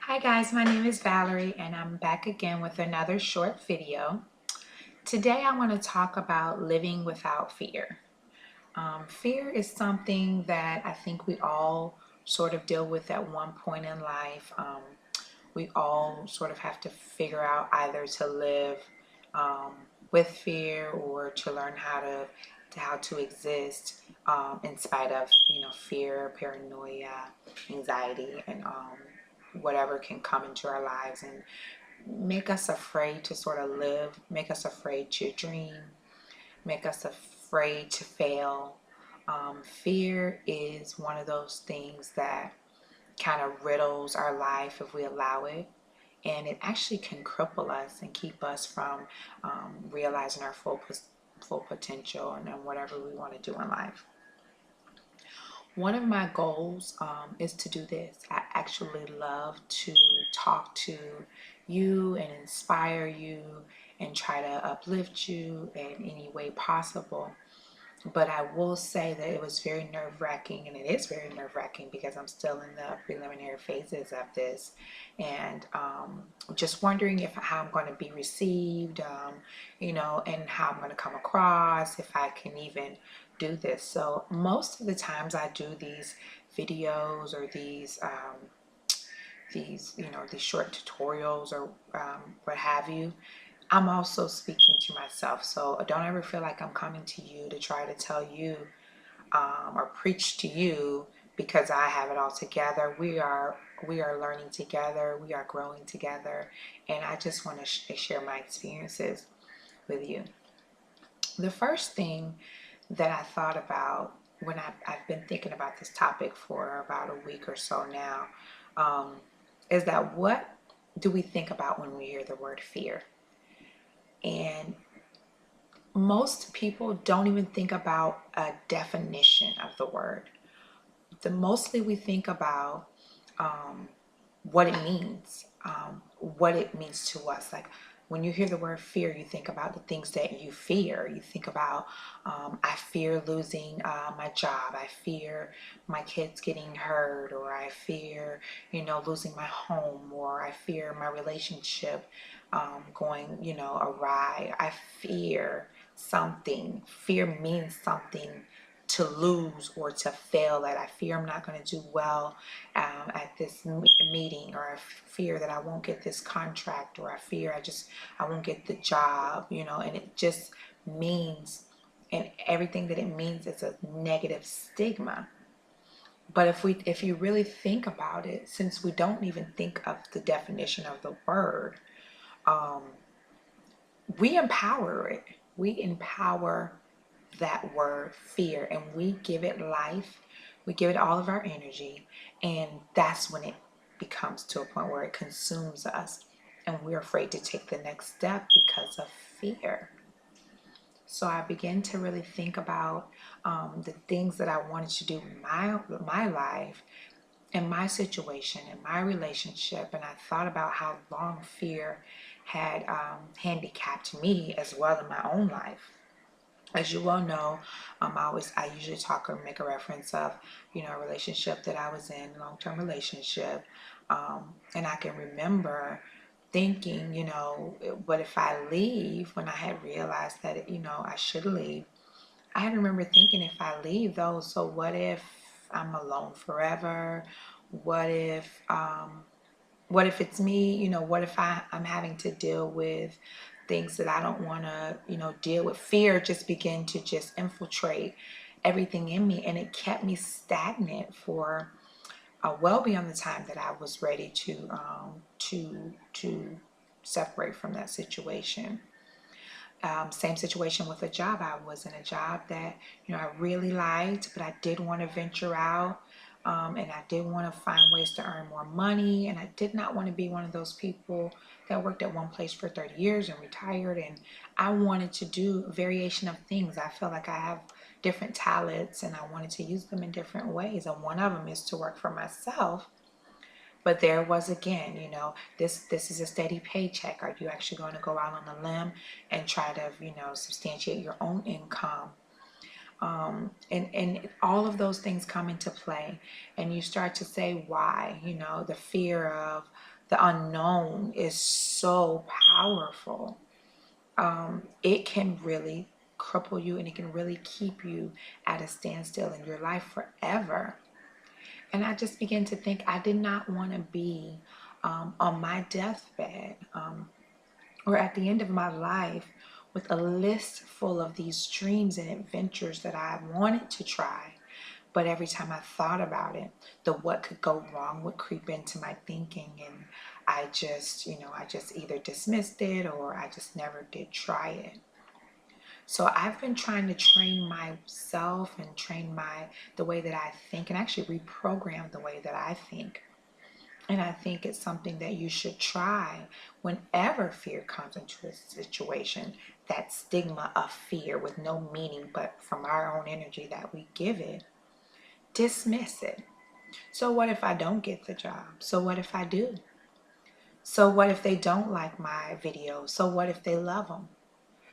Hi guys, my name is Valerie and I'm back again with another short video. Today I want to talk about living without fear. Fear is something that I think we all sort of deal with at one point in life. We all sort of have to figure out either to live um, with fear or to learn how to exist in spite of fear, paranoia, anxiety, and whatever can come into our lives and make us afraid to sort of live, make us afraid to dream, make us afraid to fail. Fear is one of those things that kind of riddles our life if we allow it. And it actually can cripple us and keep us from realizing our full potential and whatever we want to do in life. One of my goals is to do this. I actually love to talk to you and inspire you and try to uplift you in any way possible. But I will say that it was very nerve-wracking, and it is very nerve-wracking because I'm still in the preliminary phases of this, and just wondering if how I'm going to be received, and how I'm going to come across, if I can even do this. So most of the times I do these videos or these short tutorials or what have you. I'm also speaking to myself. So don't ever feel like I'm coming to you to try to tell you or preach to you because I have it all together. We are learning together. We are growing together. And I just want to share my experiences with you. The first thing that I thought about when I've been thinking about this topic for about a week or so now um, is that what do we think about when we hear the word fear? And most people don't even think about a definition of the word. Mostly we think about um, what it means to us. Like when you hear the word fear, you think about the things that you fear. You think about, I fear losing my job. I fear my kids getting hurt, or I fear, losing my home, or I fear my relationship going, awry. I fear something. Fear means something to lose or to fail at. I fear I'm not going to do well at this meeting, or I fear that I won't get this contract, or I fear I won't get the job, and it just means, and everything that it means is a negative stigma. But if you really think about it, since we don't even think of the definition of the word, um, we empower it. We empower that word fear, and we give it life. We give it all of our energy, and that's when it becomes to a point where it consumes us and we're afraid to take the next step because of fear. So I began to really think about the things that I wanted to do in my life, in my situation, in my relationship, and I thought about how long fear had handicapped me as well in my own life. As you well know, I usually talk or make a reference of, a relationship that I was in, long-term relationship, and I can remember thinking, what if I leave? When I had realized that, I should leave, I had remember thinking, if I leave though, so what if I'm alone forever? What if what if it's me? What if I'm having to deal with things that I don't want to, deal with? Fear just began to just infiltrate everything in me, and it kept me stagnant for well beyond the time that I was ready to separate from that situation. Same situation with a job. I was in a job that, I really liked, but I did want to venture out. And I did want to find ways to earn more money. And I did not want to be one of those people that worked at one place for 30 years and retired. And I wanted to do a variation of things. I feel like I have different talents and I wanted to use them in different ways. And one of them is to work for myself. But there was again, this is a steady paycheck. Are you actually going to go out on a limb and try to, substantiate your own income? And all of those things come into play, and you start to say why, the fear of The unknown is so powerful. It can really cripple you, and it can really keep you at a standstill in your life forever. And I just began to think I did not want to be on my deathbed, or at the end of my life with a list full of these dreams and adventures that I wanted to try. But every time I thought about it, the what could go wrong would creep into my thinking. And I just either dismissed it or I just never did try it. So I've been trying to train myself and train the way that I think, and actually reprogram the way that I think. And I think it's something that you should try whenever fear comes into a situation. That stigma of fear with no meaning but from our own energy that we give it, dismiss it. So what if I don't get the job? So what if I do? So what if they don't like my video? So what if they love them?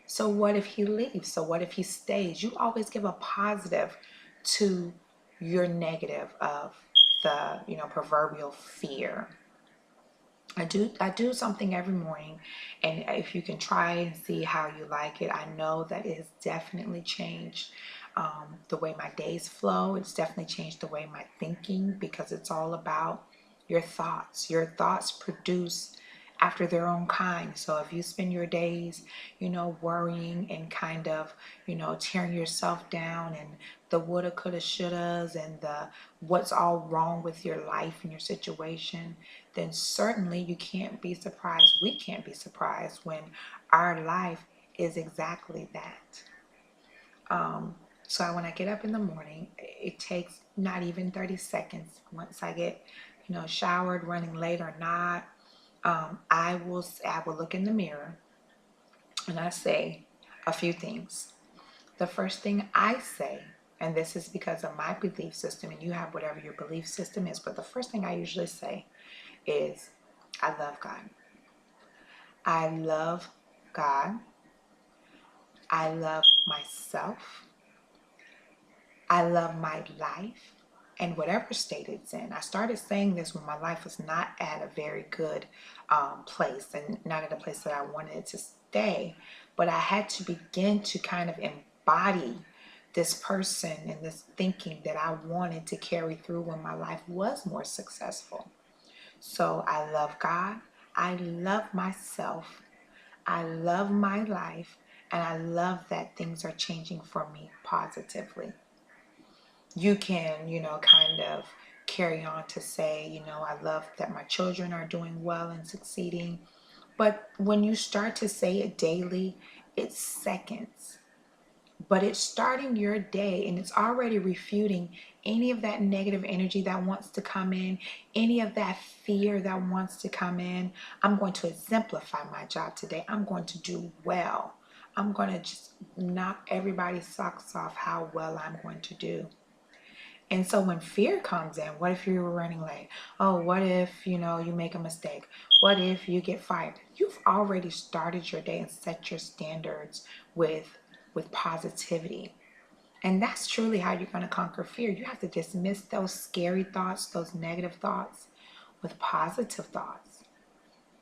So what if he leaves? So what if he stays? You always give a positive to your negative of the, proverbial fear. I do something every morning, and if you can try and see how you like it, I know that it has definitely changed the way my days flow. It's definitely changed the way my thinking, because it's all about your thoughts. Your thoughts produce after their own kind. So if you spend your days, worrying and kind of, tearing yourself down, and the woulda, coulda, shouldas, and the what's all wrong with your life and your situation, then certainly you can't be surprised. We can't be surprised when our life is exactly that. So when I get up in the morning, it takes not even 30 seconds. Once I get, showered, running late or not, I will look in the mirror and I say a few things. The first thing I say, and this is because of my belief system, and you have whatever your belief system is, but the first thing I usually say is, I love God. I love God. I love myself. I love my life and whatever state it's in. I started saying this when my life was not at a very good place, and not at a place that I wanted it to stay. But I had to begin to kind of embody this person and this thinking that I wanted to carry through when my life was more successful. So I love God. I love myself. I love my life. And I love that things are changing for me positively. You can, kind of carry on to say, I love that my children are doing well and succeeding. But when you start to say it daily, it's seconds. But it's starting your day, and it's already refuting any of that negative energy that wants to come in, any of that fear that wants to come in. I'm going to exemplify my job today. I'm going to do well. I'm going to just knock everybody's socks off how well I'm going to do. And so when fear comes in, what if you were running late? Oh, what if, you make a mistake? What if you get fired? You've already started your day and set your standards with positivity. And that's truly how you're going to conquer fear. You have to dismiss those scary thoughts, those negative thoughts, with positive thoughts.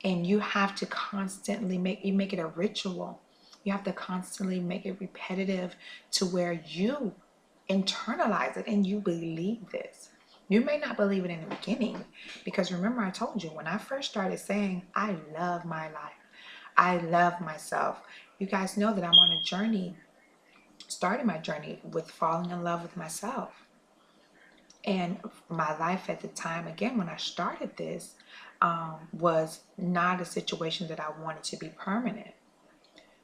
And you have to constantly make it a ritual. You have to constantly make it repetitive to where you internalize it and you believe this. You may not believe it in the beginning, because remember, I told you when I first started saying, I love my life, I love myself. You guys know that I'm on a journey, starting my journey with falling in love with myself. And my life at the time, again, when I started this, was not a situation that I wanted to be permanent.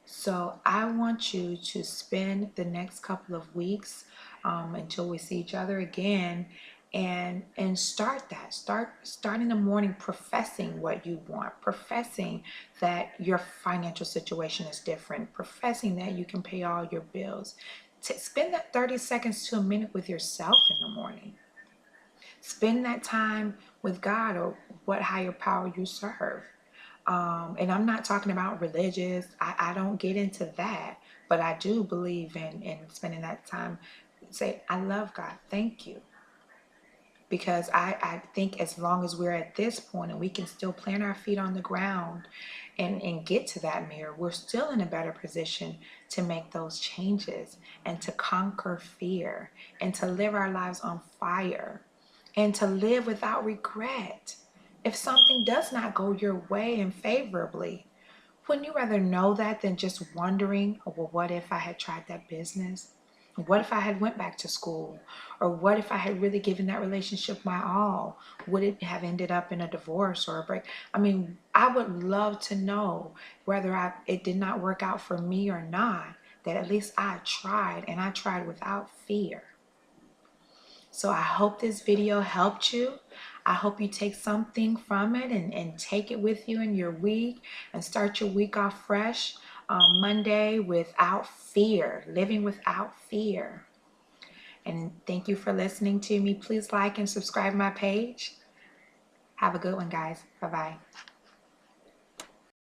So I want you to spend the next couple of weeks, until we see each other again, and start in the morning professing what you want, professing that your financial situation is different, professing that you can pay all your bills. Spend that 30 seconds to a minute with yourself in the morning. Spend that time with God or what higher power you serve. And I'm not talking about religious. I don't get into that, but I do believe in spending that time. Say, I love God. Thank you. because I think as long as we're at this point and we can still plant our feet on the ground and get to that mirror, we're still in a better position to make those changes and to conquer fear and to live our lives on fire and to live without regret. If something does not go your way and favorably, wouldn't you rather know that than just wondering, oh, well, what if I had tried that business? What if I had went back to school? Or what if I had really given that relationship my all? Would it have ended up in a divorce or a break? I mean, I would love to know whether it did not work out for me or not, that at least I tried, and I tried without fear. So I hope this video helped you. I hope you take something from it and take it with you in your week and start your week off fresh on Monday without fear, living without fear. And thank you for listening to me. Please like and subscribe my page. Have a good one, guys. Bye-bye.